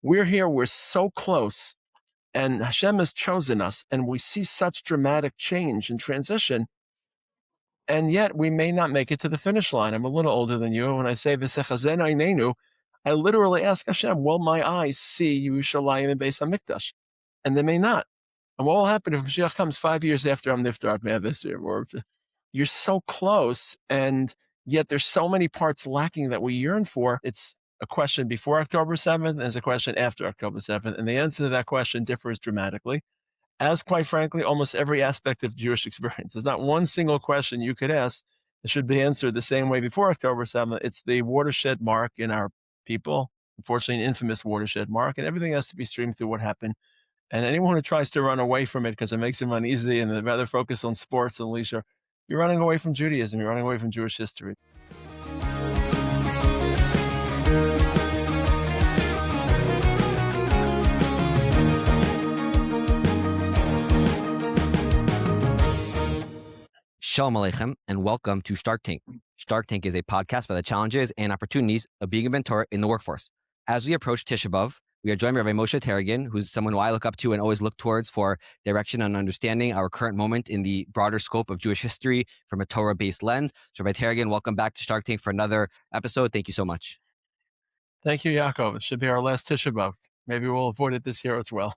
we're here, we're so close, and Hashem has chosen us, and we see such dramatic change and transition, and yet we may not make it to the finish line. I'm a little older than you. When I say V'sechazen einenu, I literally ask Hashem, will my eyes see Yerushalayim and Beis Hamikdash? And they may not. And what will happen if Mashiach comes 5 years after I'm niftar this year? Or if you're so close, and yet there's so many parts lacking that we yearn for. It's a question before October 7th, and it's a question after October 7th. And the answer to that question differs dramatically, as quite frankly, almost every aspect of Jewish experience. There's not one single question you could ask that should be answered the same way before October 7th. It's the watershed mark in our people, unfortunately, an infamous watershed mark, and everything has to be streamed through what happened. And anyone who tries to run away from it because it makes them uneasy and they'd rather focus on sports and leisure, you're running away from Judaism. You're running away from Jewish history. Shalom Aleichem, and welcome to Shtark Tank. Shtark Tank is a podcast about the challenges and opportunities of being a mentor in the workforce. As we approach Tisha B'Av, we are joined by Rav Moshe Taragin, who's someone who I look up to and always look towards for direction and understanding our current moment in the broader scope of Jewish history from a Torah-based lens. So Rav Taragin, welcome back to Shtark Tank for another episode. Thank you so much. Thank you, Yaakov. It should be our last Tisha B'Av. Maybe we'll avoid it this year as well.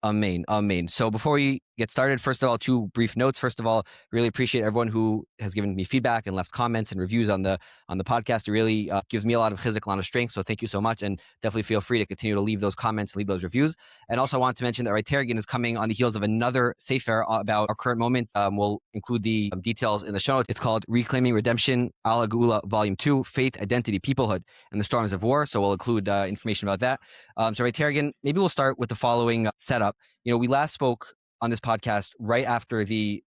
Amen. So before we get started, first of all, two brief notes. First of all, really appreciate everyone who has given me feedback and left comments and reviews on the podcast. It really gives me a lot of chizuk, a lot of strength. So thank you so much, and definitely feel free to continue to leave those comments and leave those reviews. And also, I want to mention that Rav Taragin is coming on the heels of another sefer about our current moment. We'll include the details in the show notes. It's called Reclaiming Redemption, Aliyah Geulah, Volume 2, Faith, Identity, Peoplehood, and the Storms of War. So we'll include information about that. So Rav Taragin, maybe we'll start with the following setup. We last spoke on this podcast right after the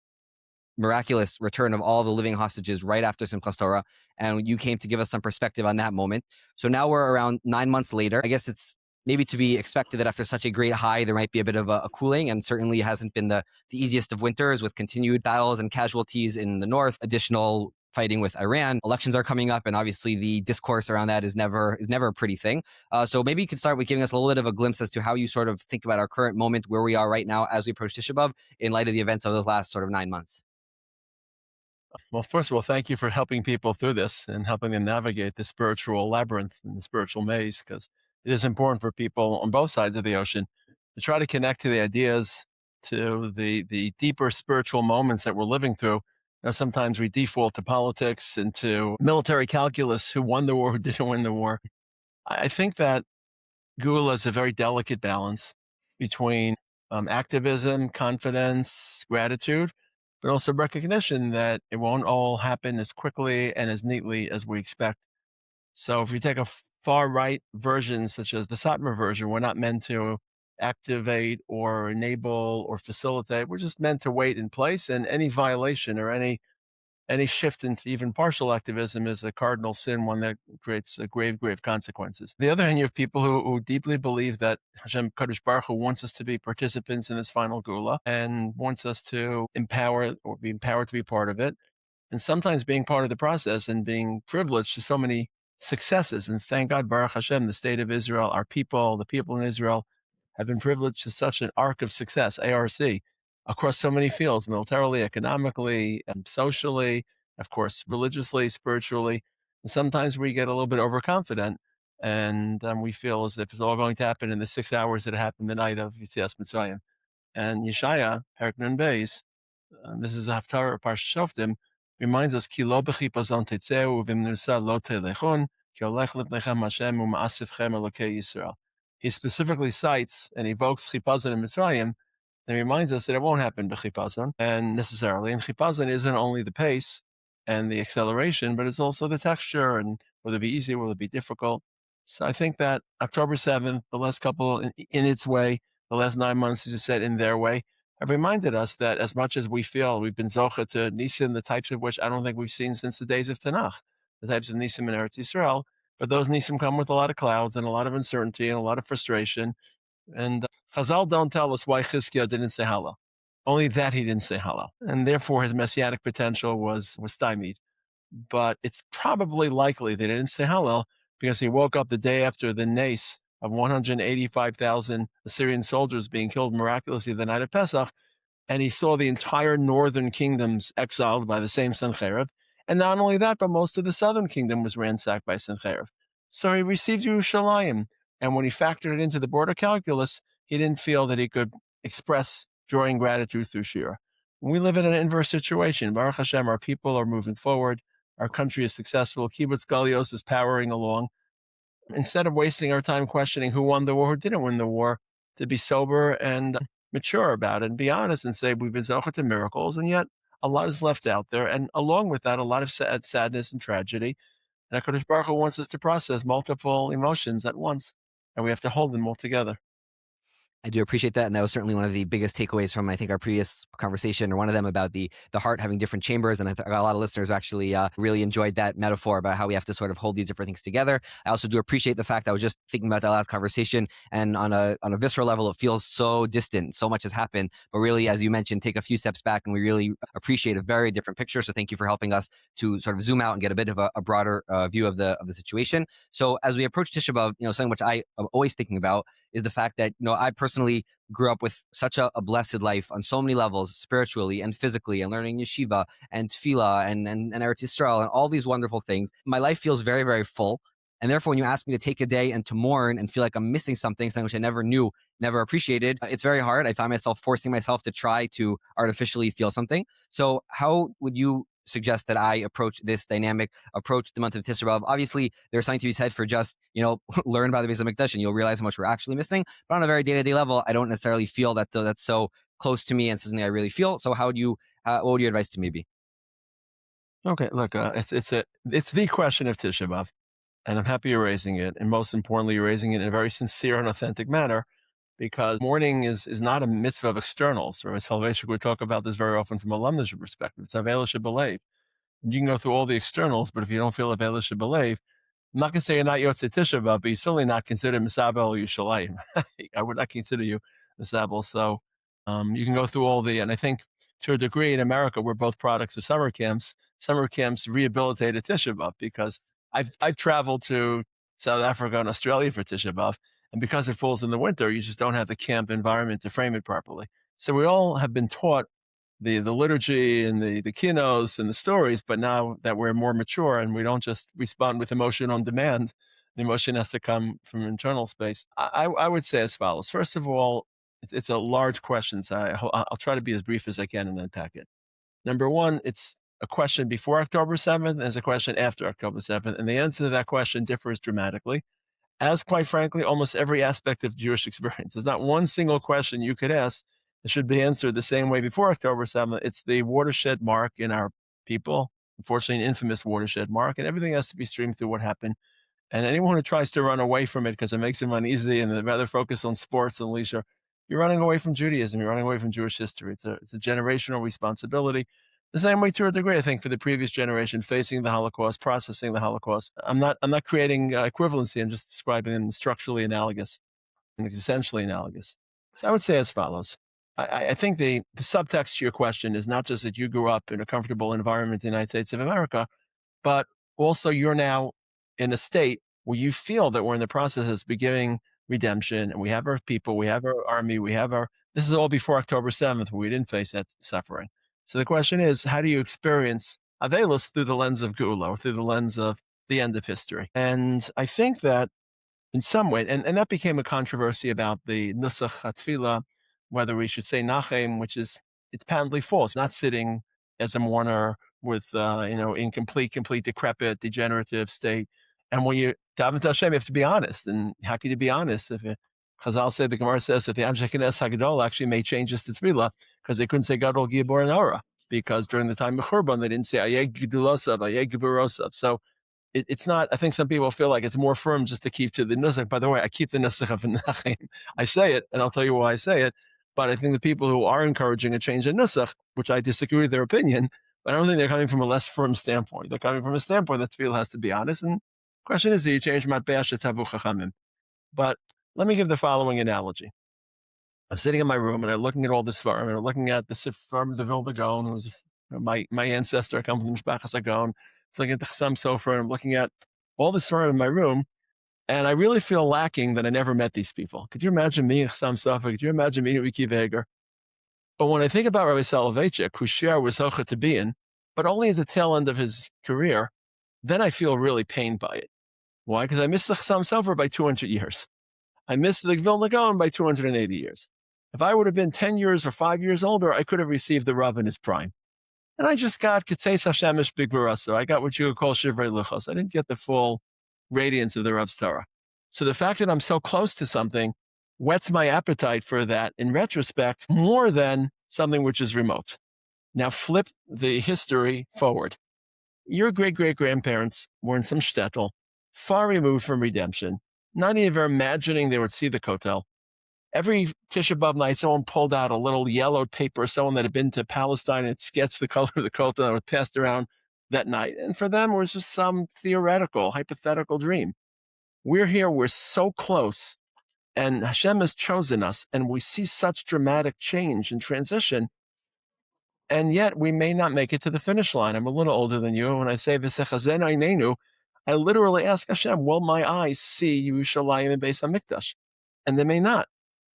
miraculous return of all the living hostages, right after Simchas Torah, and you came to give us some perspective on that moment. So now we're around 9 months later. I guess it's maybe to be expected that after such a great high, there might be a bit of a cooling, and certainly hasn't been the easiest of winters with continued battles and casualties in the north, additional fighting with Iran. Elections are coming up, and obviously the discourse around that is never a pretty thing. So maybe you could start with giving us a little bit of a glimpse as to how you sort of think about our current moment, where we are right now as we approach Tisha B'Av, in light of the events of those last sort of 9 months. Well, first of all, thank you for helping people through this and helping them navigate the spiritual labyrinth and the spiritual maze, because it is important for people on both sides of the ocean to try to connect to the ideas, to the deeper spiritual moments that we're living through. Sometimes we default to politics and to military calculus, who won the war, who didn't win the war. I think that Geulah is a very delicate balance between activism, confidence, gratitude, but also recognition that it won't all happen as quickly and as neatly as we expect. So if you take a far right version, such as the Satmar version, we're not meant to activate or enable or facilitate. We're just meant to wait in place, and any violation or any shift into even partial activism is a cardinal sin, one that creates grave consequences. The other hand, you have people who deeply believe that Hashem Kadosh Baruch Hu wants us to be participants in this final Geulah and wants us to be empowered to be part of it. And sometimes being part of the process and being privileged to so many successes. And thank God, Baruch Hashem, the state of Israel, our people, the people in Israel, have been privileged to such an arc of success, ARC, across so many fields, militarily, economically, and socially, of course, religiously, spiritually. And sometimes we get a little bit overconfident, and we feel as if it's all going to happen in the 6 hours that happened the night of Yitzias Mitzrayim. And Yeshaya, Perek Nun Beis, this is a Haftarah, Parsha Shoftim, reminds us, Ki lo b'chipazon tetzeu v'imnusa lo telechun, ki olech lipnechem Hashem u'ma'asivchem Elokei Yisrael. He specifically cites and evokes chipazon in Mitzrayim, and reminds us that it won't happen b'chipazon, and necessarily. And chipazon isn't only the pace and the acceleration, but it's also the texture, and will it be easy, will it be difficult? So I think that October 7th, the last couple in its way, the last 9 months, as you said, in their way, have reminded us that as much as we feel we've been zocha to nisim, the types of which I don't think we've seen since the days of Tanakh, the types of nisim in Eretz Yisrael, but those nisim come with a lot of clouds and a lot of uncertainty and a lot of frustration. And Chazal don't tell us why Chizkiah didn't say Hallel. Only that he didn't say Hallel. And therefore his messianic potential was stymied. But it's probably likely that he didn't say Hallel because he woke up the day after the nace of 185,000 Assyrian soldiers being killed miraculously the night of Pesach, and he saw the entire northern kingdoms exiled by the same Sennacherib. And not only that, but most of the southern kingdom was ransacked by Sennacherib. So he received Yerushalayim, and when he factored it into the border calculus, he didn't feel that he could express joy and gratitude through Shira. We live in an inverse situation. Baruch Hashem, our people are moving forward. Our country is successful. Kibbutz Galios is powering along. Instead of wasting our time questioning who won the war, who didn't win the war, to be sober and mature about it and be honest and say we've been zocheh to miracles, and yet a lot is left out there. And along with that, a lot of sadness and tragedy. And HaKadosh Baruch Hu wants us to process multiple emotions at once, and we have to hold them all together. I do appreciate that, and that was certainly one of the biggest takeaways from, I think, our previous conversation, or one of them, about the heart having different chambers. And I got a lot of listeners who actually really enjoyed that metaphor about how we have to sort of hold these different things together. I also do appreciate the fact that I was just thinking about that last conversation, and on a visceral level, it feels so distant. So much has happened, but really, as you mentioned, take a few steps back, and we really appreciate a very different picture. So thank you for helping us to sort of zoom out and get a bit of a broader view of the situation. So as we approach Tisha B'Av, something which I am always thinking about is the fact that I personally grew up with such a blessed life on so many levels, spiritually and physically, and learning yeshiva and tefillah and Eretz Yisrael and all these wonderful things. My life feels very, very full. And therefore, when you ask me to take a day and to mourn and feel like I'm missing something which I never knew, never appreciated, it's very hard. I find myself forcing myself to try to artificially feel something. So how would you suggest that I approach this dynamic, approach the month of Tisha B'Av? Obviously, there's something to be said for just, learn about the Beis Hamikdash, and you'll realize how much we're actually missing. But on a very day-to-day level, I don't necessarily feel that that's so close to me and something I really feel. So how would you, what would your advice to me be? Okay, look, it's the question of Tisha B'Av, and I'm happy you're raising it. And most importantly, you're raising it in a very sincere and authentic manner, because mourning is not a mitzvah of externals. Rabbi Soloveitchik would talk about this very often from a lemnisher perspective. It's Avela Shebelev. You can go through all the externals, but if you don't feel Avela Shebelev, I'm not going to say you're not Yotzei Tisha B'Av, but you're certainly not considered Misabel Yushalayim. I would not consider you Misabel. So you can go through all and I think to a degree in America, we're both products of summer camps. Summer camps rehabilitated Tisha B'Av, because I've traveled to South Africa and Australia for Tisha B'Av, and because it falls in the winter, you just don't have the camp environment to frame it properly. So we all have been taught the liturgy and the kinos and the stories, but now that we're more mature and we don't just respond with emotion on demand, the emotion has to come from internal space. I would say as follows. First of all, it's a large question, so I'll try to be as brief as I can and unpack it. Number one, it's a question before October 7th, and it's a question after October 7th, and the answer to that question differs dramatically, as quite frankly, almost every aspect of Jewish experience. There's not one single question you could ask that should be answered the same way before October 7th. It's the watershed mark in our people, unfortunately, an infamous watershed mark, and everything has to be streamed through what happened. And anyone who tries to run away from it because it makes them uneasy and they'd rather focus on sports and leisure, you're running away from Judaism. You're running away from Jewish history. It's a generational responsibility. The same way, to a degree, I think, for the previous generation facing the Holocaust, processing the Holocaust. I'm not creating equivalency. I'm just describing them structurally analogous and essentially analogous. So I would say as follows. I think the subtext to your question is not just that you grew up in a comfortable environment in the United States of America, but also you're now in a state where you feel that we're in the process of beginning redemption, and we have our people, we have our army, this is all before October 7th, where we didn't face that suffering. So the question is, how do you experience Avelos through the lens of Geulah, or through the lens of the end of history? And I think that in some way, and that became a controversy about the Nusach HaTfilah, whether we should say Nachem, which is, it's patently false, not sitting as a mourner with, in complete decrepit, degenerative state. And when you daven to Hashem, you have to be honest. And how can you be honest if Chazal said, the Gemara says that the Anshe Knesset Hagdol actually made changes to Tefillah because they couldn't say Gadol Gibor and Ora, because during the time of Churban, they didn't say Ayeg Gedulosav, Ayeg Geburosav. So it's not, I think some people feel like it's more firm just to keep to the Nusach. By the way, I keep the Nusach of Menachem. I say it, and I'll tell you why I say it. But I think the people who are encouraging a change in Nusach, which I disagree with their opinion, but I don't think they're coming from a less firm standpoint. They're coming from a standpoint that Tefillah has to be honest. And the question is, do you change Matbeah Shetavu Chachamim? But let me give the following analogy. I'm sitting in my room and I'm looking at all this Sfarim, and I'm looking at the Sfarim of the Vilna Gaon, who was my ancestor. I come from the Mishpachas Gaon. Looking at the Chassam Sofer, and I'm looking at all the Sfarim in my room, And I really feel lacking that I never met these people. Could you imagine me, Chassam Sofer? Could you imagine me, Riki Veger? But when I think about Rabbi Soloveitchik, who Shia was Zocha to be in, but only at the tail end of his career, then I feel really pained by it. Why? Because I missed the Chassam Sofer by 200 years. I missed the Geulah Gaon by 280 years. If I would have been 10 years or 5 years older, I could have received the Rav in his prime. And I just got Ketzeis Hashemish Bigvaraso. I got what you would call Shivrei Luchos. I didn't get the full radiance of the Rav's Torah. So the fact that I'm so close to something whets my appetite for that in retrospect more than something which is remote. Now flip the history forward. Your great-great-grandparents were in some shtetl, far removed from redemption, not even imagining they would see the kotel. Every Tisha B'Av night, someone pulled out a little yellowed paper, someone that had been to Palestine and sketched the color of the kotel that was passed around that night. And for them, it was just some theoretical, hypothetical dream. We're here, we're so close, and Hashem has chosen us, and we see such dramatic change and transition, and yet we may not make it to the finish line. I'm a little older than you. When I say V'sechazen Einenu, I literally ask Hashem, will my eyes see Yerushalayim and Beis Hamikdash? And they may not.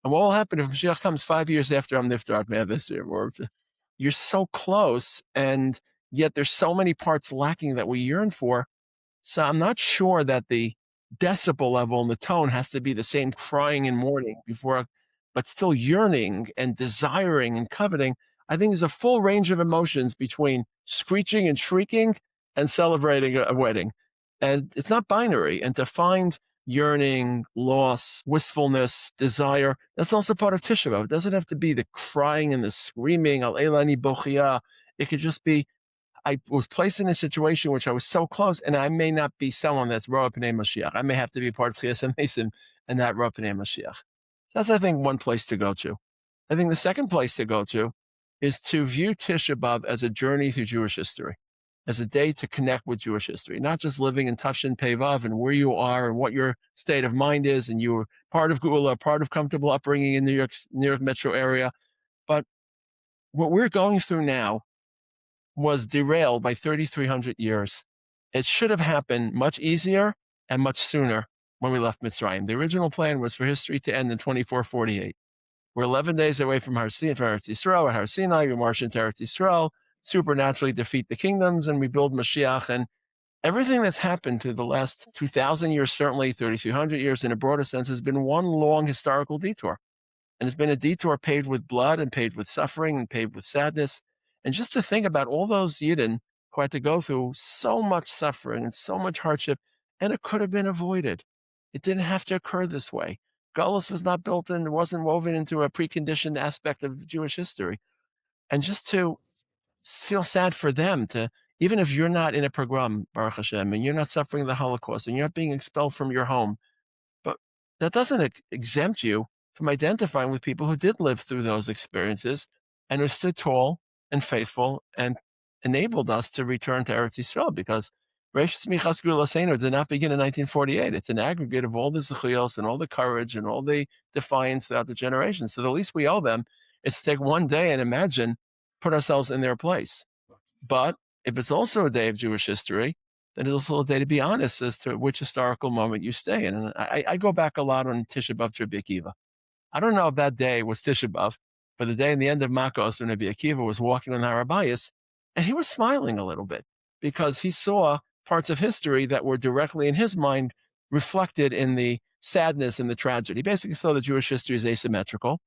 And what will happen if Mashiach comes 5 years after I'm niftar this year? Or you're so close, and yet there's so many parts lacking that we yearn for. So I'm not sure that the decibel level and the tone has to be the same crying and mourning before, but still yearning and desiring and coveting. I think there's a full range of emotions between screeching and shrieking and celebrating a wedding. And it's not binary. And to find yearning, loss, wistfulness, desire, that's also part of Tisha B'Av. It doesn't have to be the crying and the screaming, Al Elani Bochia. It could just be, I was placed in a situation which I was so close, and I may not be someone that's Roa Pnei Mashiach. I may have to be part of Chias HaMesim and not Roa Pnei Mashiach. So that's, I think, one place to go to. I think the second place to go to is to view Tisha B'Av as a journey through Jewish history, as a day to connect with Jewish history, not just living in Tafshin Pei Vav and where you are and what your state of mind is, and you were part of Geulah, part of comfortable upbringing in New York metro area. But what we're going through now was derailed by 3,300 years. It should have happened much easier and much sooner when we left Mitzrayim. The original plan was for history to end in 2448. We're 11 days away from Eretz Yisrael, at Har Sinai. We march into Eretz Yisrael, supernaturally defeat the kingdoms, and we build Mashiach. And everything that's happened to the last 2,000 years, certainly 3,300 years in a broader sense, has been one long historical detour. And it's been a detour paved with blood and paved with suffering and paved with sadness. And just to think about all those Yidden who had to go through so much suffering and so much hardship, and it could have been avoided. It didn't have to occur this way. Geulah was not built in, wasn't woven into a preconditioned aspect of Jewish history. And just to feel sad for them, to, even if you're not in a pogrom, Baruch Hashem, and you're not suffering the Holocaust, and you're not being expelled from your home, but that doesn't exempt you from identifying with people who did live through those experiences and who stood tall and faithful and enabled us to return to Eretz Yisrael, because Reishis Michas Geulah did not begin in 1948. It's an aggregate of all the zechuyos and all the courage and all the defiance throughout the generations. So the least we owe them is to take one day and imagine, put ourselves in their place. But if it's also a day of Jewish history, then it's also a day to be honest as to which historical moment you stay in. And I go back a lot on Tisha B'Av to Rabbi Akiva. I don't know if that day was Tisha B'Av, but the day in the end of Makos when Rabbi Akiva was walking on Har Habayit, and he was smiling a little bit because he saw parts of history that were directly in his mind reflected in the sadness and the tragedy. He basically saw that Jewish history is asymmetrical,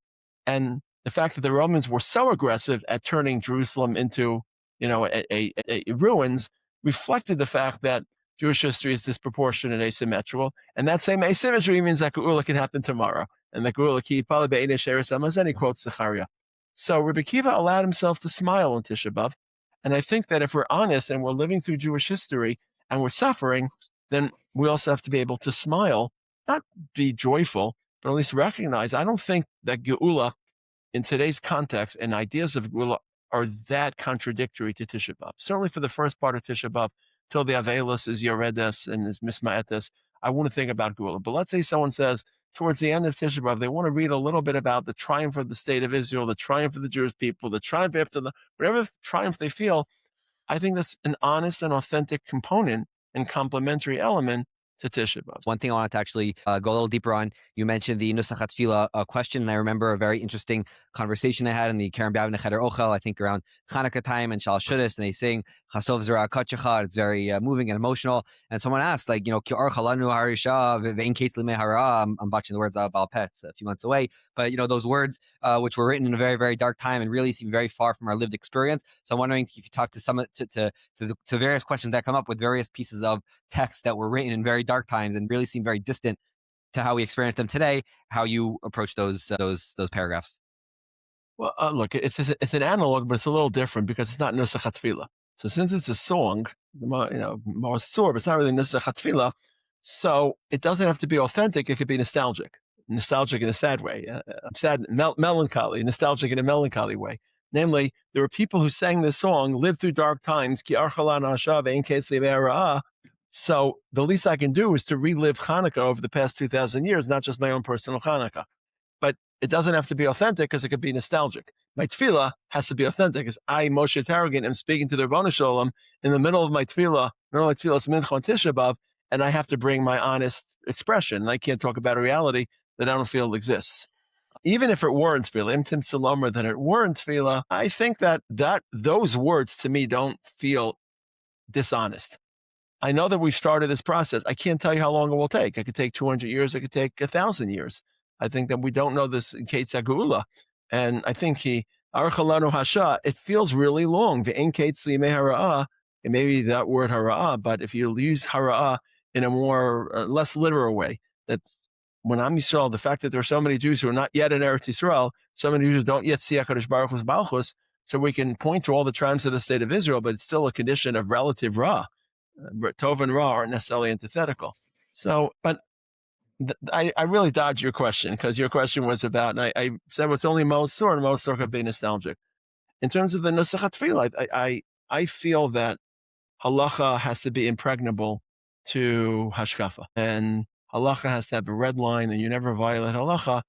and the fact that the Romans were so aggressive at turning Jerusalem into, a ruins reflected the fact that Jewish history is disproportionate and asymmetrical, and that same asymmetry means that Geulah can happen tomorrow, and that Geulah ki pala be'inei she'eres hamazon, he quotes Zechariah. So Rabbi Akiva allowed himself to smile on Tisha B'Av, and I think that if we're honest and we're living through Jewish history and we're suffering, then we also have to be able to smile, not be joyful, but at least recognize. I don't think that Geulah, in today's context, and ideas of Geulah are that contradictory to Tisha B'Av. Certainly for the first part of Tisha B'Av, till the Avelis is Yoredes and is Misma'etes, I wouldn't think about Geulah. But let's say someone says, towards the end of Tisha B'Av, they want to read a little bit about the triumph of the state of Israel, the triumph of the Jewish people, the triumph after whatever triumph they feel. I think that's an honest and authentic component and complementary element to Tisha B'Av. One thing I wanted to actually go a little deeper on, you mentioned the Nusach HaTefillah question, and I remember a very interesting conversation I had in the Karen B'Av Necheder Ochel, I think around Chanukah time and Shal Shudas, and they sing Chasov Zera Kachacha. It's very moving and emotional. And someone asked, like, Ki Or Chalanu Harisha Ve'in Kates Limei Hara. I'm botching the words out about pets a few months away, but those words which were written in a very, very dark time and really seem very far from our lived experience. So I'm wondering if you talk to some to various questions that come up with various pieces of text that were written in very dark times and really seem very distant to how we experience them today, how you approach those paragraphs. Well, look, it's an analog, but it's a little different because it's not Nusach HaTefillah. So since it's a song, Ma'asur, but it's not really Nusach HaTefillah, so it doesn't have to be authentic. It could be nostalgic in a sad way, sad, melancholy, nostalgic in a melancholy way. Namely, there were people who sang this song, lived through dark times, so the least I can do is to relive Hanukkah over the past 2,000 years, not just my own personal Hanukkah. But it doesn't have to be authentic because it could be nostalgic. My tefillah has to be authentic because I, Moshe Taragin, am speaking to the Rebbeinu Shalom in the middle of my tefillah, is Mincha on Tisha B'Av, and I have to bring my honest expression. And I can't talk about a reality that I don't feel exists. Even if it weren't tefillah, Im Tim Salomer, that it weren't tefillah, I think that those words to me don't feel dishonest. I know that we've started this process. I can't tell you how long it will take. It could take 200 years. It could take 1,000 years. I think that we don't know this in Geulah. And I think it feels really long. And maybe that word hara'ah, but if you use hara'ah in a more less literal way, that when I'm Yisrael, the fact that there are so many Jews who are not yet in Eretz Yisrael, so many Jews don't yet see HaKadosh Baruch Hu's Malchus, so we can point to all the tribes of the state of Israel, but it's still a condition of relative Ra. Tov and Ra aren't necessarily antithetical. So, but I really dodged your question because your question was about, and I said it's only Mosor, and Mosor could be nostalgic. In terms of the Nusach HaTefillah, I feel that halacha has to be impregnable to hashkafa, and halacha has to have a red line, and you never violate halacha.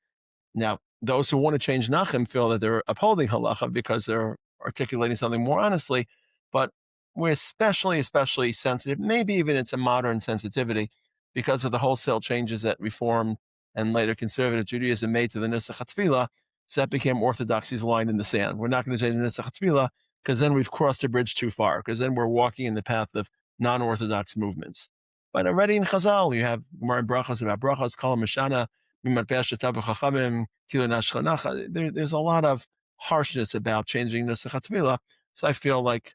Now, those who want to change Nachem feel that they're upholding halacha because they're articulating something more honestly, but we're especially sensitive, maybe even it's a modern sensitivity, because of the wholesale changes that Reform and later Conservative Judaism made to the Nusach HaTefillah. So that became Orthodoxy's line in the sand. We're not going to say the Nusach HaTefillah because then we've crossed the bridge too far, because then we're walking in the path of non-Orthodox movements. But already in Chazal, you have Gemara Brachos about Brachos, Kol Mishana, there's a lot of harshness about changing Nusach HaTefillah. So I feel like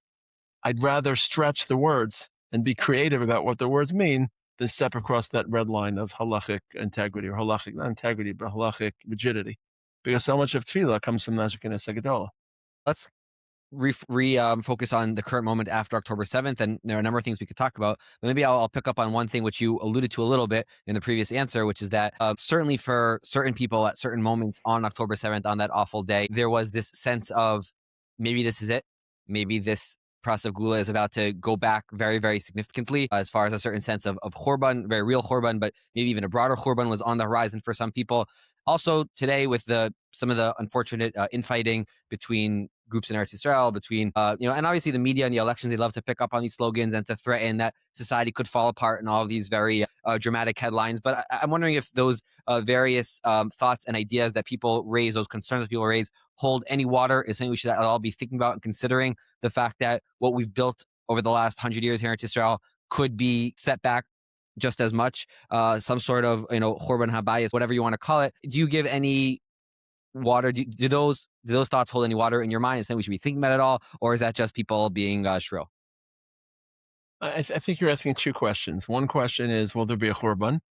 I'd rather stretch the words and be creative about what the words mean than step across that red line of halachic integrity, or halachic, not integrity, but halachic rigidity. Because so much of tefillah comes from Nazareth Gedolah. Let's focus on the current moment after October 7th, and there are a number of things we could talk about, but maybe I'll pick up on one thing which you alluded to a little bit in the previous answer, which is that certainly for certain people at certain moments on October 7th, on that awful day, there was this sense of maybe this is it, maybe this process of Geulah is about to go back very, very significantly, as far as a certain sense of Churban, very real Churban, but maybe even a broader Churban was on the horizon for some people. Also today, with some of the unfortunate infighting between groups in Eretz Yisrael, between and obviously the media and the elections, they love to pick up on these slogans and to threaten that society could fall apart and all of these very dramatic headlines. But I'm wondering if those various thoughts and ideas that people raise, those concerns that people raise, hold any water. Is something we should all be thinking about and considering the fact that what we've built over the last 100 years here in Israel could be set back just as much, some sort of Churban Habayit, whatever you want to call it. Do you give any water? Do those thoughts hold any water in your mind? Is something we should be thinking about at all, or is that just people being shrill? I think you're asking two questions. One question is, will there be a Churban?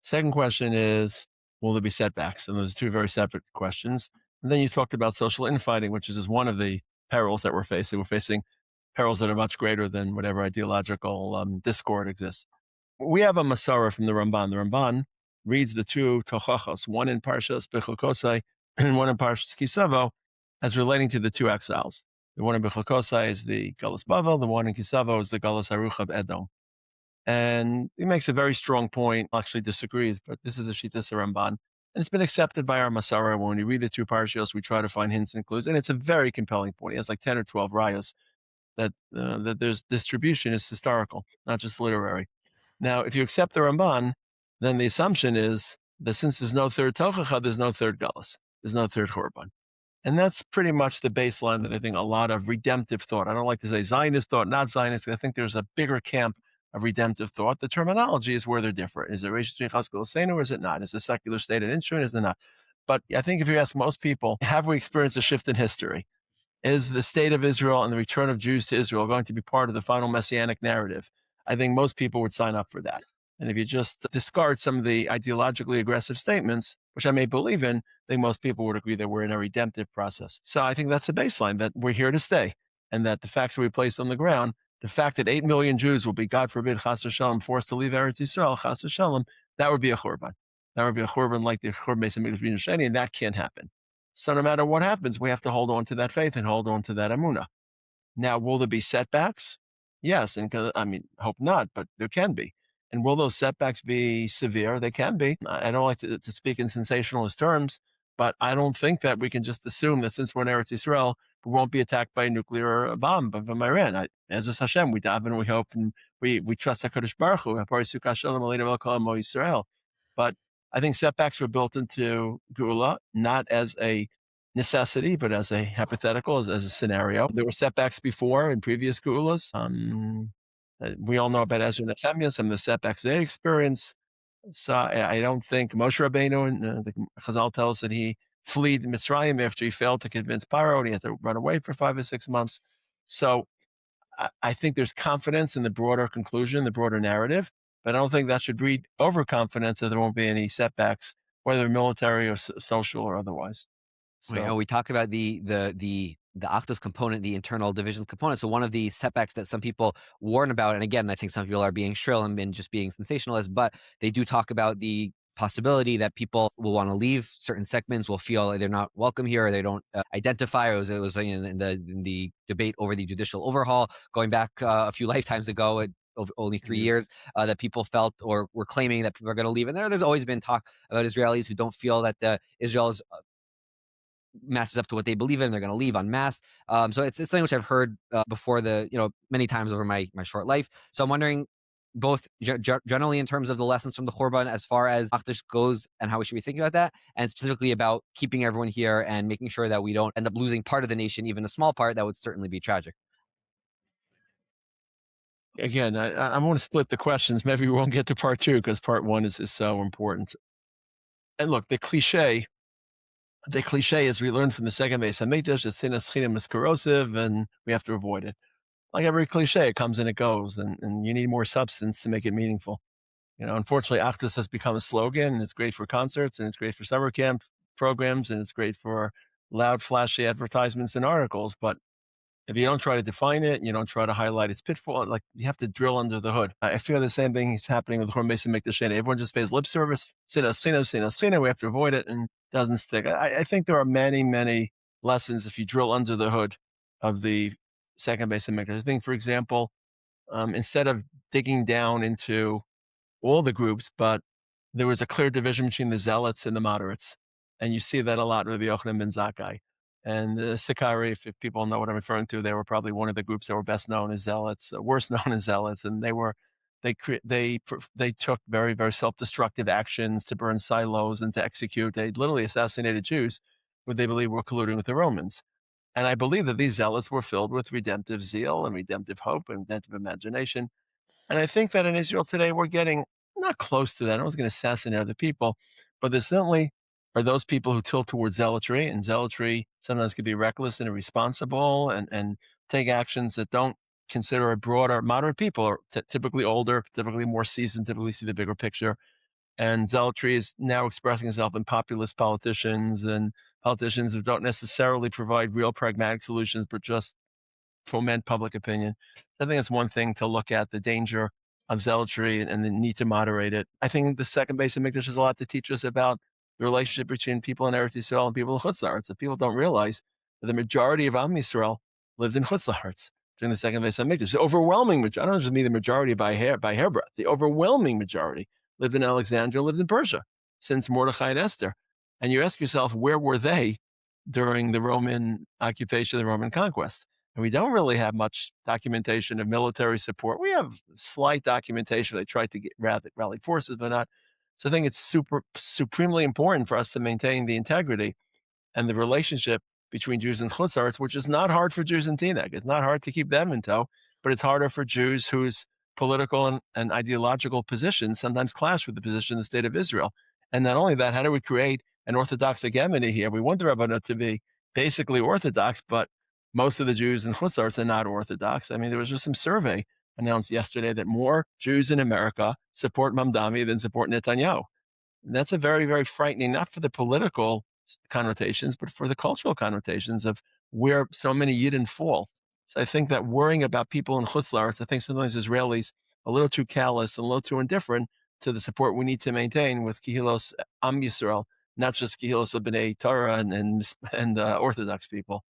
Second question is, will there be setbacks? And those are two very separate questions. And then you talked about social infighting, which is just one of the perils that we're facing. We're facing perils that are much greater than whatever ideological discord exists. We have a Masara from the Ramban. The Ramban reads the two Tochachos, one in Parshas Bechukosai and one in Parshas Kisavo, as relating to the two exiles. The one in Bechukosai is the Galus Bavel, the one in Kisavo is the Galus Haruch of Edom. And he makes a very strong point, actually disagrees, but this is a Shittas Ramban. And it's been accepted by our Masara. When we read the two Parshios, we try to find hints and clues. And it's a very compelling point. He has like 10 or 12 rayas that there's distribution is historical, not just literary. Now, if you accept the Ramban, then the assumption is that since there's no third Tochacha, there's no third Galus. There's no third Churban. And that's pretty much the baseline that I think a lot of redemptive thought, I don't like to say Zionist thought, not Zionist, I think there's a bigger camp of redemptive thought. The terminology is where they're different. Is it Reish Chazkul Seinu or is it not? Is it secular state an instrument? Is it not? But I think if you ask most people, have we experienced a shift in history? Is the state of Israel and the return of Jews to Israel going to be part of the final messianic narrative? I think most people would sign up for that. And if you just discard some of the ideologically aggressive statements, which I may believe in, I think most people would agree that we're in a redemptive process. So I think that's a baseline, that we're here to stay, and that the facts that we placed on the ground, the fact that 8 million Jews will be, God forbid, chas v'shalom, forced to leave Eretz Yisrael, chas v'shalom, that would be a churban. That would be a churban like the Churban Beis Hamikdash, and that can't happen. So no matter what happens, we have to hold on to that faith and hold on to that emunah. Now, will there be setbacks? Yes, and I mean, hope not, but there can be. And will those setbacks be severe? They can be. I don't like to speak in sensationalist terms, but I don't think that we can just assume that since we're in Eretz Yisrael, we won't be attacked by a nuclear bomb from Iran. As Hashem, we daven, we hope, and we trust HaKadosh Baruch Hu. But I think setbacks were built into Geulah, not as a necessity, but as a hypothetical, as a scenario. There were setbacks before in previous Geulahs. We all know about Ezra and Nehemiah, some of the setbacks they experienced. So I don't think Moshe Rabbeinu, and the Chazal tells us that he fled Mitzrayim after he failed to convince Paro, and he had to run away for 5 or 6 months. So I think there's confidence in the broader conclusion, the broader narrative, but I don't think that should breed overconfidence that there won't be any setbacks, whether military or social or otherwise. So we talk about the Achdut component, the internal divisions component. So one of the setbacks that some people warn about, and again, I think some people are being shrill and just being sensationalist, but they do talk about the possibility that people will want to leave. Certain segments will feel like they're not welcome here, or they don't identify. It was in the debate over the judicial overhaul going back a few lifetimes ago. Only 3 years that people felt or were claiming that people are going to leave. And there's always been talk about Israelis who don't feel that Israel's matches up to what they believe in. They're going to leave en masse. So it's something which I've heard before many times over my short life. So I'm wondering, both generally in terms of the lessons from the Churban as far as Achdut goes and how we should be thinking about that, and specifically about keeping everyone here and making sure that we don't end up losing part of the nation, even a small part, that would certainly be tragic. Again, I want to split the questions. Maybe we won't get to part 2 because part 1 is so important. And look, the cliche, as we learned from the Second Beis Hamikdash, that sinas chinim is corrosive and we have to avoid it. Like every cliche, it comes and it goes, and you need more substance to make it meaningful. Unfortunately, Achdut has become a slogan, and it's great for concerts, and it's great for summer camp programs, and it's great for loud, flashy advertisements and articles. But if you don't try to define it, you don't try to highlight its pitfall, like you have to drill under the hood. I feel the same thing is happening with Churban Beis Hamikdash. Everyone just pays lip service, sinas, we have to avoid it, and it doesn't stick. I think there are many, many lessons if you drill under the hood of the Second Beis Hamikdash. I think, for example, instead of digging down into all the groups, but there was a clear division between the zealots and the moderates. And you see that a lot with the Yochanan ben Zakkai. And the Sicarii, if people know what I'm referring to, they were probably one of the groups that were best known as zealots, worst known as zealots. And they took very, very self-destructive actions to burn silos and to execute. They literally assassinated Jews who they believed were colluding with the Romans. And I believe that these zealots were filled with redemptive zeal and redemptive hope and redemptive imagination. And I think that in Israel today, we're getting not close to that. I was going to assassinate other people, but there certainly are those people who tilt towards zealotry, and zealotry sometimes can be reckless and irresponsible and take actions that don't consider a broader, moderate people, or typically older, typically more seasoned, typically see the bigger picture. And zealotry is now expressing itself in populist politicians and politicians who don't necessarily provide real pragmatic solutions, but just foment public opinion. I think that's one thing to look at, the danger of zealotry and the need to moderate it. I think the Second Beis Hamikdash has a lot to teach us about the relationship between people in Eretz Yisrael and people in Chutz La'aretz. That people don't realize that the majority of Am Yisrael lived in Chutz La'aretz during the Second Beis Hamikdash. The overwhelming majority, I don't just mean the majority by hairbreadth, the overwhelming majority lived in Alexandria, lived in Persia since Mordechai and Esther. And you ask yourself, where were they during the Roman occupation, the Roman conquest? And we don't really have much documentation of military support. We have slight documentation. They tried to get rally forces, but not. So I think it's supremely important for us to maintain the integrity and the relationship between Jews and Chutz La'aretz, which is not hard for Jews in Teaneck. It's not hard to keep them in tow, but it's harder for Jews whose political and ideological positions sometimes clash with the position of the state of Israel. And not only that, how do we create an Orthodox hegemony here? We want the Rabbanut to be basically Orthodox, but most of the Jews in Chutz La'aretz are not Orthodox. I mean, there was just some survey announced yesterday that more Jews in America support Mamdani than support Netanyahu. And that's a very, very frightening, not for the political connotations, but for the cultural connotations of where so many Yidden fall. So I think that worrying about people in Chutz La'aretz, I think sometimes Israelis are a little too callous and a little too indifferent to the support we need to maintain with Kehilos Am Yisrael, not just Kehilos of B'nai Torah and Orthodox people.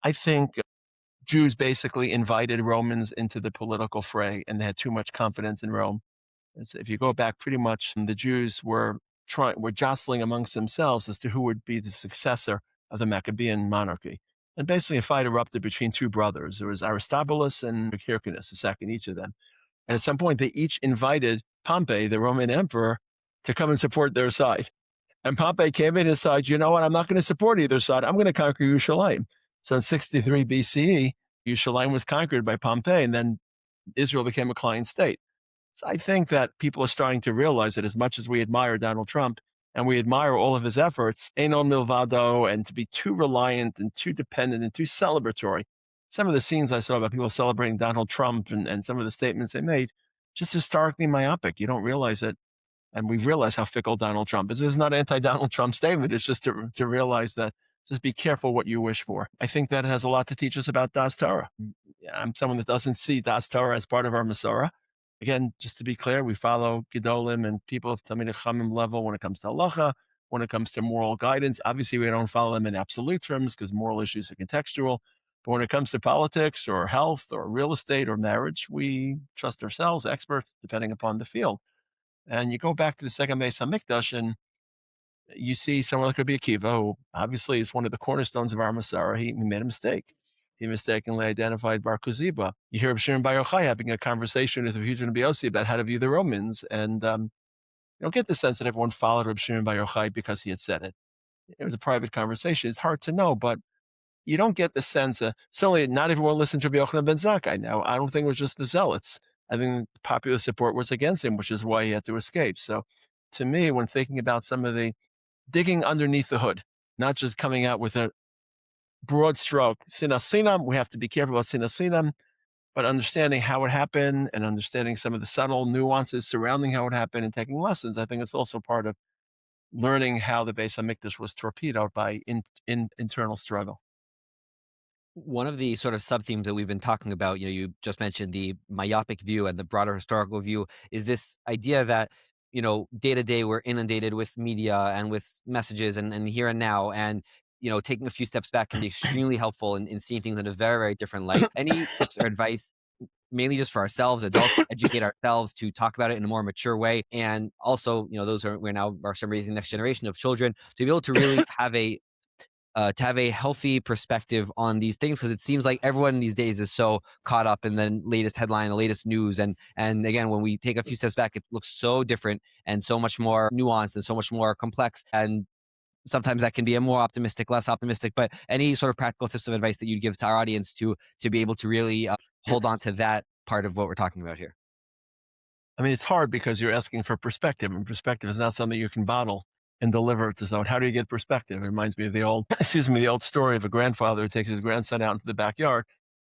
I think Jews basically invited Romans into the political fray, and they had too much confidence in Rome. If you go back, pretty much the Jews were jostling amongst themselves as to who would be the successor of the Maccabean monarchy. And basically a fight erupted between two brothers. There was Aristobulus and Hyrcanus, the second, each of them. And at some point, they each invited Pompey, the Roman emperor, to come and support their side. And Pompey came in and said, you know what, I'm not going to support either side. I'm going to conquer Yerushalayim. So in 63 BCE, Yerushalayim was conquered by Pompey, and then Israel became a client state. So I think that people are starting to realize that as much as we admire Donald Trump and we admire all of his efforts, Enon Milvado, and to be too reliant and too dependent and too celebratory. Some of the scenes I saw about people celebrating Donald Trump and some of the statements they made, just historically myopic. You don't realize it. And we've realized how fickle Donald Trump is. This is not an anti-Donald Trump statement. It's just to realize that just be careful what you wish for. I think that has a lot to teach us about Das Torah. I'm someone that doesn't see Das Torah as part of our Masorah. Again, just to be clear, we follow Gedolim and people of Talmidei Chachamim level when it comes to halacha, when it comes to moral guidance. Obviously, we don't follow them in absolute terms because moral issues are contextual. But when it comes to politics or health or real estate or marriage, we trust ourselves, experts, depending upon the field. And you go back to the Second Beis Hamikdash and you see someone like Rabbi Akiva, who obviously is one of the cornerstones of our Masorah. He made a mistake. He mistakenly identified Bar Koziba. You hear Shimon Bar Yochai having a conversation with Rav Rabbi Yossi about how to view the Romans. And you don't get the sense that everyone followed Rav Shimon Bar Yochai because he had said it. It was a private conversation. It's hard to know, but you don't get the sense certainly not everyone listened to Rabbi Yochanan ben Zakkai. Now, I don't think it was just the zealots. I think popular support was against him, which is why he had to escape. So to me, when thinking about some of the digging underneath the hood, not just coming out with a broad stroke, sinas sinam, we have to be careful about sinas sinam, but understanding how it happened and understanding some of the subtle nuances surrounding how it happened and taking lessons. I think it's also part of learning how the Beis Hamikdash was torpedoed by internal struggle. One of the sort of sub-themes that we've been talking about, you just mentioned the myopic view and the broader historical view, is this idea that, day to day we're inundated with media and with messages and here and now. And, taking a few steps back can be extremely helpful in seeing things in a very, very different light. Any tips or advice, mainly just for ourselves, adults, educate ourselves to talk about it in a more mature way. And also, we're now raising the next generation of children to be able to really have a healthy perspective on these things, because it seems like everyone these days is so caught up in the latest headline, the latest news. And again, when we take a few steps back, it looks so different and so much more nuanced and so much more complex. And sometimes that can be a more optimistic, less optimistic, but any sort of practical tips of advice that you'd give to our audience to be able to really hold on to that part of what we're talking about here? I mean, it's hard because you're asking for perspective, and perspective is not something you can bottle and deliver to someone. How do you get perspective? It reminds me of the old story of a grandfather who takes his grandson out into the backyard,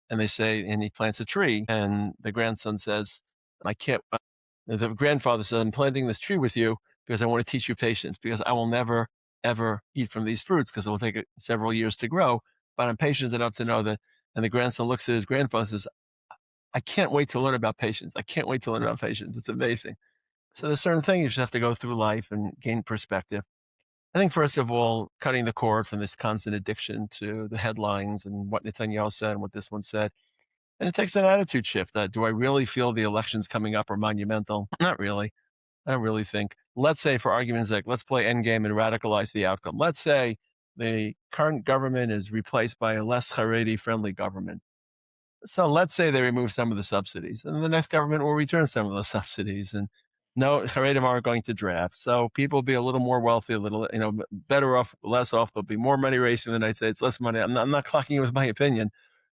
and he plants a tree, and the grandson says, the grandfather says, I'm planting this tree with you because I want to teach you patience, because I will never, ever eat from these fruits because it will take several years to grow, but I'm patient enough to know that. And the grandson looks at his grandfather and says, I can't wait to learn about patience. I can't wait to learn about patience. It's amazing. So there's certain things you just have to go through life and gain perspective. I think, first of all, cutting the cord from this constant addiction to the headlines and what Netanyahu said and what this one said. And it takes an attitude shift. Do I really feel the elections coming up are monumental? Not really. I don't really think. Let's say, for argument's sake, let's play endgame and radicalize the outcome. Let's say the current government is replaced by a less Haredi-friendly government. So let's say they remove some of the subsidies, and the next government will return some of those subsidies. And no, Haredim aren't going to draft. So people will be a little more wealthy, a little, better off, less off. There'll be more money raising in the United States, less money. I'm not clocking you with my opinion.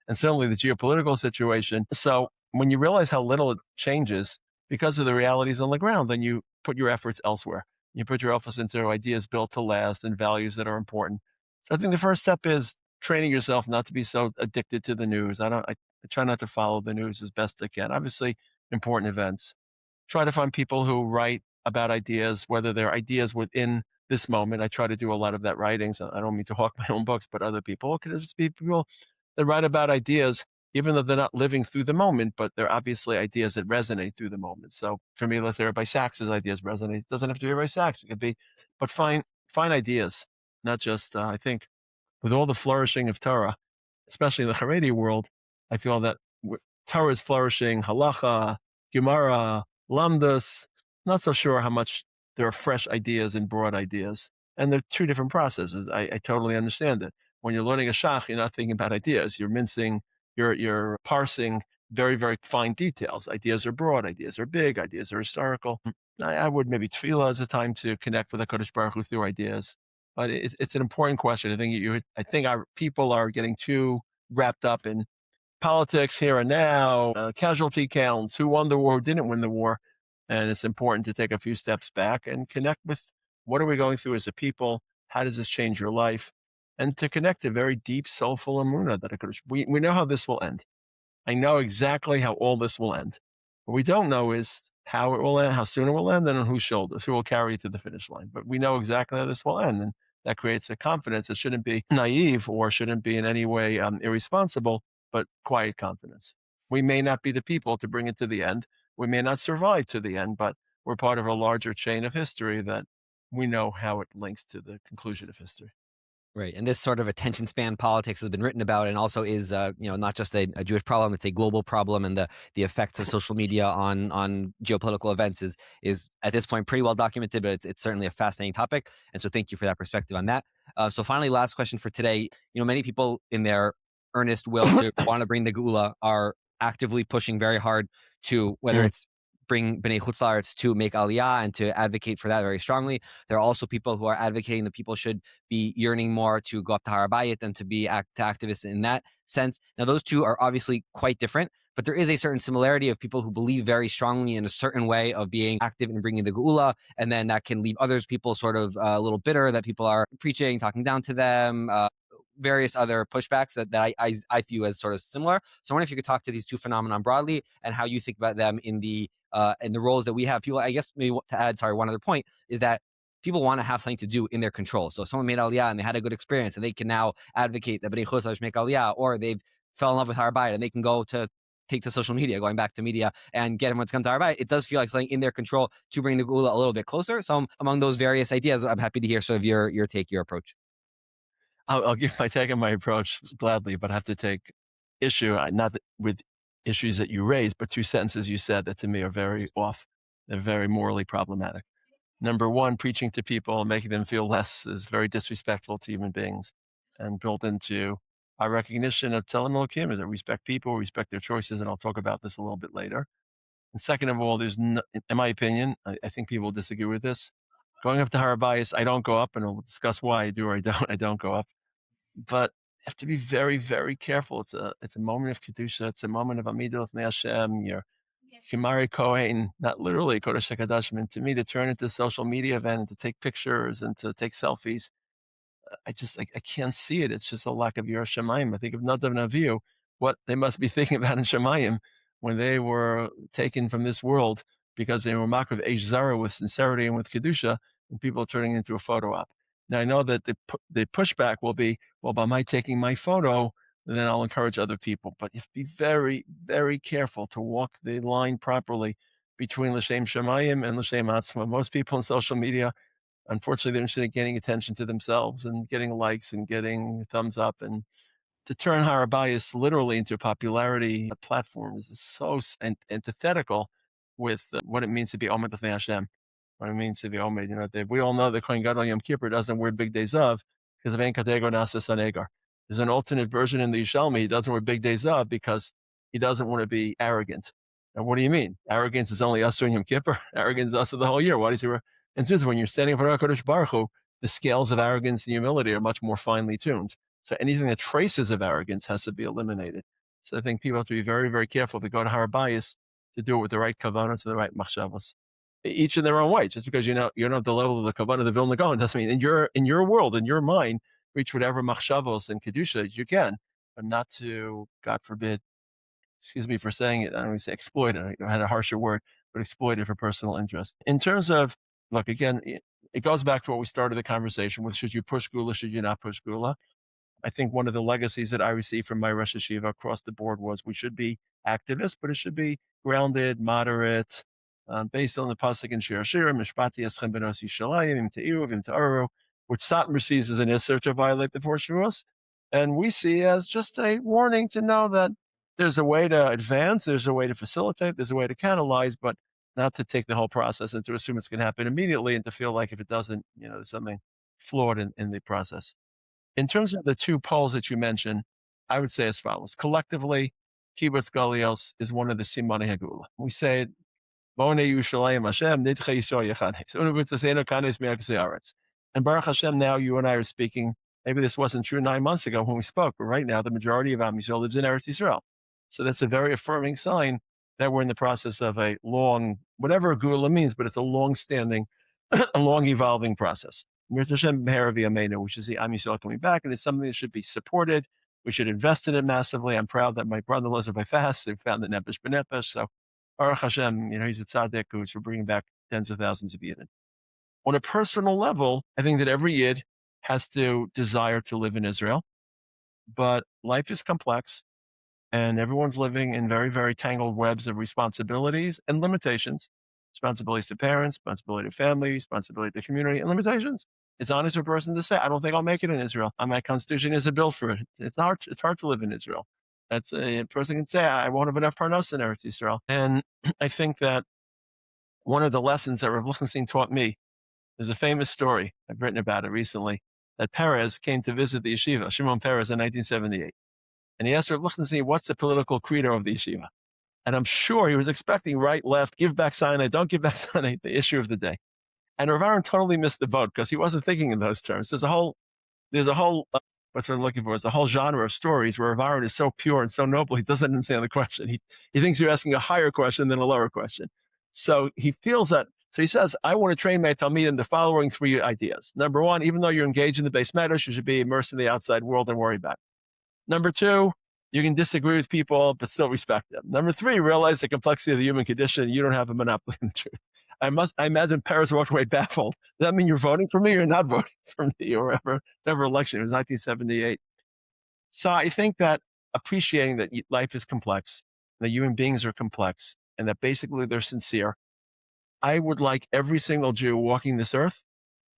And certainly the geopolitical situation. So when you realize how little it changes because of the realities on the ground, then you put your efforts elsewhere. You put your efforts into ideas built to last and values that are important. So I think the first step is training yourself not to be so addicted to the news. I try not to follow the news as best I can. Obviously, important events. Try to find people who write about ideas, whether they're ideas within this moment. I try to do a lot of that writing. So I don't mean to hawk my own books, but other people. Could just be people that write about ideas, even though they're not living through the moment, but they're obviously ideas that resonate through the moment. So for me, let's say Rabbi Sachs's ideas resonate. It doesn't have to be Rabbi Sachs. It could be, but find ideas, not just. I think with all the flourishing of Torah, especially in the Haredi world, I feel that Torah is flourishing, halacha, Gemara, lamdas. Not so sure how much there are fresh ideas and broad ideas. And they're two different processes. I totally understand it. When you're learning a shach, you're not thinking about ideas. You're mincing, you're parsing very, very fine details. Ideas are broad, ideas are big, ideas are historical. I would maybe tefillah as a time to connect with the Kodesh Baruch Hu through ideas. But it's an important question. I think our people are getting too wrapped up in politics here and now, casualty counts, who won the war, who didn't win the war. And it's important to take a few steps back and connect with what are we going through as a people? How does this change your life? And to connect a very deep, soulful emunah that we know how this will end. I know exactly how all this will end. What we don't know is how it will end, how soon it will end, and on whose shoulders, who will carry it to the finish line. But we know exactly how this will end. And that creates a confidence that shouldn't be naive or shouldn't be in any way irresponsible, but quiet confidence. We may not be the people to bring it to the end. We may not survive to the end, but we're part of a larger chain of history that we know how it links to the conclusion of history. Right. And this sort of attention span politics has been written about and also is, not just a Jewish problem, it's a global problem. And the effects of social media on geopolitical events is at this point pretty well documented, but it's certainly a fascinating topic. And so thank you for that perspective on that. So finally, last question for today. Many people in their earnest will to want to bring the Geulah are actively pushing very hard to, whether it's bring B'nai Chutz La'aretz to make Aliyah and to advocate for that very strongly. There are also people who are advocating that people should be yearning more to go up to Har Habayit and to be activists in that sense. Now, those two are obviously quite different, but there is a certain similarity of people who believe very strongly in a certain way of being active in bringing the Geulah, and then that can leave people sort of a little bitter that people are preaching, talking down to them, various other pushbacks that I view as sort of similar. So I wonder if you could talk to these two phenomena broadly and how you think about them in the roles that we have. People, I guess, maybe to add, one other point is that people want to have something to do in their control. So if someone made Aliyah and they had a good experience and they can now advocate that B'nai Chutz La'aretz make Aliyah, or they've fell in love with Har Habayit and they can go to take to social media, going back to media and get everyone to come to Har Habayit, it does feel like something in their control to bring the Geulah a little bit closer. So among those various ideas, I'm happy to hear sort of your take, your approach. I'll give my take on my approach gladly, but I have to take issue, not with issues that you raised, but two sentences you said that to me are very off. They're very morally problematic. Number one, preaching to people and making them feel less is very disrespectful to human beings and built into our recognition of Tzelem Elokim is that we respect people, respect their choices, and I'll talk about this a little bit later. And second of all, in my opinion, I think people disagree with this. Going up to Har Habayit, I don't go up, and we'll discuss why I do or I don't go up. But you have to be very, very careful. It's a moment of kedusha. It's a moment of amidah with Hashem. You're Kimari Kohen, not literally Kodesh HaKadoshim. And to me, to turn into a social media event and to take pictures and to take selfies, I can't see it. It's just a lack of Yiras Shamayim. I think of Nadav and Avihu, what they must be thinking about in Shamayim when they were taken from this world because they were makriv Eish Zara with sincerity and with kedusha, and people turning into a photo op. Now I know that the pushback will be, well, by my taking my photo, then I'll encourage other people. But you have to be very, very careful to walk the line properly between L'Shem Shamayim and L'Shem Atzma. Most people on social media, unfortunately, they're interested in getting attention to themselves and getting likes and getting thumbs up. And to turn Har Habayit literally into a popularity platform is so antithetical with what it means to be Omed B'fnei Hashem. What it means to be Omed. We all know that Kohen Gadol Yom Kippur doesn't wear big days of because of Ein Kadego Nasa Sanegar. There's an alternate version in the Yishalmi. He doesn't wear big days of because he doesn't want to be arrogant. And what do you mean? Arrogance is only us during Yom Kippur? Arrogance is us the whole year. Why does he? And since when you're standing in front of HaKadosh Baruch Hu, the scales of arrogance and humility are much more finely tuned. So anything that traces of arrogance has to be eliminated. So I think people have to be very, very careful to go to Har Habayit to do it with the right kavanas and the right machshavos, each in their own way. Just because you know the level of the kavanah of the Vilna Gaon doesn't mean in your world, in your mind, reach whatever machshavos and kedusha you can, but not to, God forbid, excuse me for saying it, I don't even say exploit it. I had a harsher word, but exploit it for personal interest. In terms of, look, again, it goes back to what we started the conversation with: should you push Geulah, should you not push Geulah? I think one of the legacies that I received from my Rosh Hashiva across the board was we should be activists, but it should be grounded, moderate, based on the pasuk in Shir Hashirim, Mishpati Eschem Benos Yishalayim, Im Te'iru, Im Ta'aru, which Satan sees as an Isser to violate the four Shavuos. And we see as just a warning to know that there's a way to advance, there's a way to facilitate, there's a way to catalyze, but not to take the whole process and to assume it's going to happen immediately and to feel like if it doesn't, there's something flawed in the process. In terms of the two poles that you mentioned, I would say as follows. Collectively, Kibbutz Galios is one of the Simanei HaGeulah. We say it, Bone Yushalayim Hashem, Nidche Yisrael Yechanes. Univitzaseinu Kanes Me'aretz Yisrael. And Baruch Hashem, now you and I are speaking. Maybe this wasn't true 9 months ago when we spoke, but right now the majority of Am Yisrael lives in Eretz Yisrael. So that's a very affirming sign that we're in the process of a long, whatever Geulah means, but it's a long-standing, a long evolving process. Which is the Am Yisrael coming back, and it's something that should be supported. We should invest in it massively. I'm proud that my brother-in-laws are by fast. They've found the Nefesh B'Nefesh. So Baruch Hashem, he's a tzaddik who's for bringing back tens of thousands of Yidden. On a personal level, I think that every Yid has to desire to live in Israel, but life is complex, and everyone's living in very, very tangled webs of responsibilities and limitations. Responsibilities to parents, responsibility to family, responsibility to community, and limitations. It's honest for a person to say, I don't think I'll make it in Israel. My constitution isn't built for it. It's hard to live in Israel. That's a person can say, I won't have enough parnas in Eretz Yisrael. And I think that one of the lessons that Rav Lichtenstein taught me, there's a famous story, I've written about it recently, that Peres came to visit the yeshiva, Shimon Peres, in 1978. And he asked Rav Lichtenstein, what's the political credo of the yeshiva? And I'm sure he was expecting right, left, give back Sinai, don't give back Sinai, the issue of the day. And Rav Aaron totally missed the boat because he wasn't thinking in those terms. There's a whole what's what I'm looking for is a whole genre of stories where Rav Aaron is so pure and so noble, he doesn't understand the question. He thinks you're asking a higher question than a lower question. So he feels that, so he says, I want to train my Talmid in the following 3 ideas. Number 1, even though you're engaged in the base matters, you should be immersed in the outside world and worry about it. Number 2, you can disagree with people, but still respect them. Number 3, realize the complexity of the human condition. You don't have a monopoly on the truth. I imagine Paris walked away baffled. Does that mean you're voting for me or not voting for me or whatever election? It was 1978. So I think that appreciating that life is complex, that human beings are complex, and that basically they're sincere. I would like every single Jew walking this earth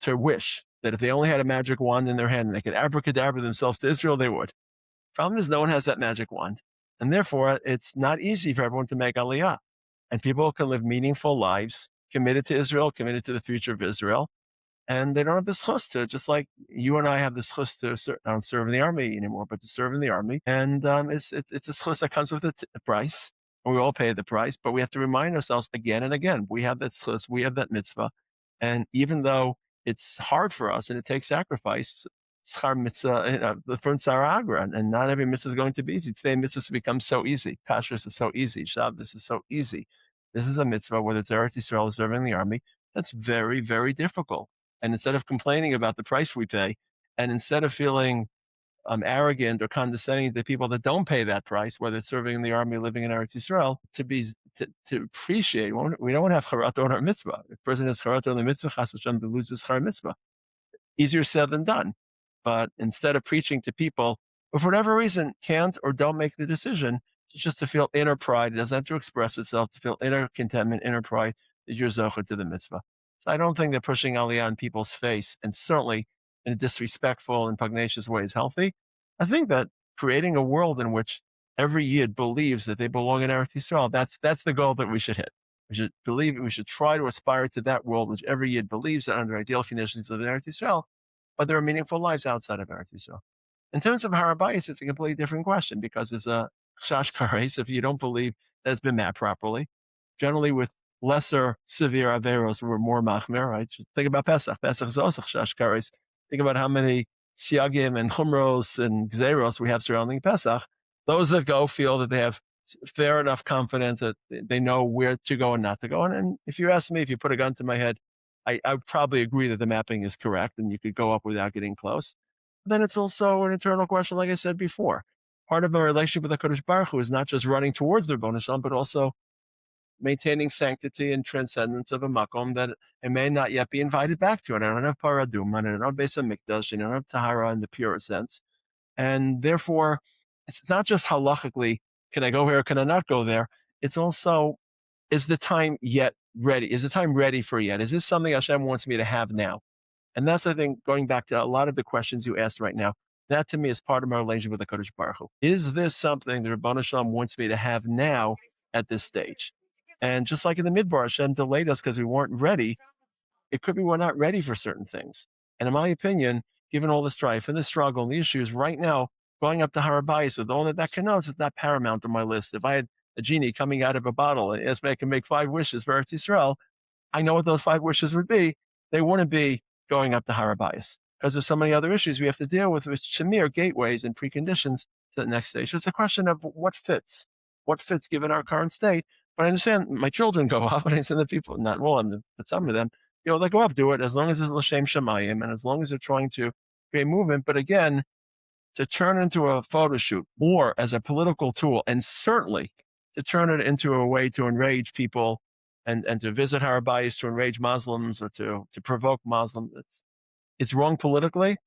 to wish that if they only had a magic wand in their hand and they could abracadabra themselves to Israel, they would. Problem is no one has that magic wand. And therefore, it's not easy for everyone to make Aliyah. And people can live meaningful lives, committed to Israel, committed to the future of Israel. And they don't have the schus to, just like you and I have the schus to not serve in the army anymore, but to serve in the army. And it's a schus that comes with a price. And we all pay the price, but we have to remind ourselves again and again, we have that schus, we have that mitzvah. And even though it's hard for us and it takes sacrifice, schar mitzvah, the front saragra, and not every mitzvah is going to be easy. Today, mitzvahs become so easy. Kashrus is so easy. Shabbos is so easy. This is a mitzvah, whether it's Eretz Yisrael or serving the army, that's very, very difficult. And instead of complaining about the price we pay, and instead of feeling arrogant or condescending to people that don't pay that price, whether it's serving in the army or living in Eretz Yisrael, to appreciate, we don't want to have charat on our mitzvah. If a person has charat on the mitzvah, chas Hashem, to lose his char mitzvah. Easier said than done. But instead of preaching to people who, for whatever reason, can't or don't make the decision, it's just to feel inner pride. It doesn't have to express itself, to feel inner contentment, inner pride that you're zocher to the mitzvah. So I don't think that pushing Aliyah in people's face, and certainly in a disrespectful and pugnacious way, is healthy. I think that creating a world in which every Yid believes that they belong in Eretz Yisrael, that's the goal that we should hit. We should try to aspire to that world which every Yid believes that under ideal conditions live in Eretz Yisrael, but there are meaningful lives outside of Eretz Yisrael. In terms of Har Habayit, it's a completely different question because there's a Shashkares, if you don't believe that it's been mapped properly. Generally, with lesser severe averos, we're more machmer, right? Just think about Pesach. Pesach is also Shashkares. Think about how many siagim and chumros and gzeros we have surrounding Pesach. Those that go feel that they have fair enough confidence that they know where to go and not to go. And if you ask me, if you put a gun to my head, I would probably agree that the mapping is correct and you could go up without getting close. Then it's also an internal question, like I said before. Part of our relationship with the Kodesh Baruch Hu is not just running towards the Rebbeinu Shalom, but also maintaining sanctity and transcendence of a makom that it may not yet be invited back to. And I don't have paradum, and I don't have Beis Hamikdash, and I don't have tahara in the purest sense. And therefore, it's not just halachically, can I go here, can I not go there? It's also, is the time yet ready? Is the time ready for yet? Is this something Hashem wants me to have now? And that's, I think, going back to a lot of the questions you asked right now, that to me is part of my relationship with the Kodesh Baruch Hu. Is this something the Rebbeinu Shalom wants me to have now at this stage? And just like in the Midbar, Hashem delayed us because we weren't ready. It could be we're not ready for certain things. And in my opinion, given all the strife and the struggle and the issues right now, going up to Har Habayit with all that connotes, it's not paramount on my list. If I had a genie coming out of a bottle and asked me I can make 5 wishes for Eretz Yisrael, I know what those 5 wishes would be. They wouldn't be going up to Har Habayit because there's so many other issues we have to deal with shamir, gateways, and preconditions to the next stage. So it's a question of what fits given our current state. But I understand my children go up, and I understand that people, not all of them, but some of them, they go up, do it as long as it's l'shem shamayim, and as long as they're trying to create movement. But again, to turn into a photo shoot or as a political tool, and certainly to turn it into a way to enrage people and to visit Har Habayit to enrage Muslims or to provoke Muslims, it's wrong politically,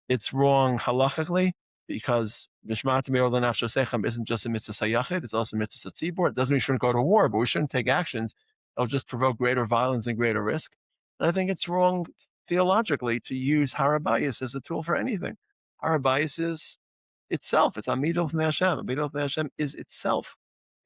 it's wrong halachically, because Nishmat Me'or L'Nafshosechem isn't just a mitzvah sayachid, it's also a mitzvah tzibur. It doesn't mean we shouldn't go to war, but we shouldn't take actions that will just provoke greater violence and greater risk. And I think it's wrong theologically to use Har Habayit as a tool for anything. Har Habayit is itself. It's Amidah L'Fnei Hashem. Amidah L'Fnei Hashem is itself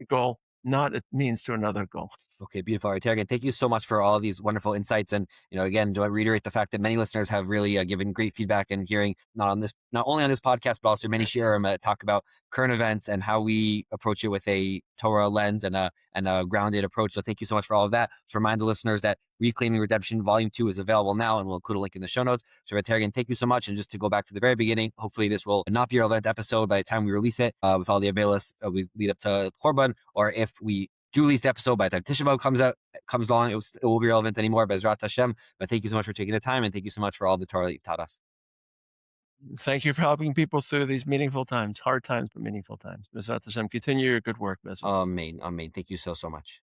a goal, not a means to another goal. Okay, beautiful. Rav Taragin, thank you so much for all of these wonderful insights. And, again, do I reiterate the fact that many listeners have really given great feedback and hearing not only on this podcast, but also many shiurim talk about current events and how we approach it with a Torah lens and a grounded approach. So thank you so much for all of that. To remind the listeners that Reclaiming Redemption Volume 2 is available now, and we'll include a link in the show notes. So Rav Taragin, thank you so much. And just to go back to the very beginning, hopefully this will not be a relevant episode by the time we release it with all the availability we lead up to Korban, or if we do release the episode by the time Tisha B'Av comes on, it will be relevant anymore, Bezrat Hashem. But thank you so much for taking the time, and thank you so much for all the Torah that you've taught us. Thank you for helping people through these meaningful times, hard times, but meaningful times. Bezrat Hashem, continue your good work, Bezrat. Amen. Amen. Thank you so much.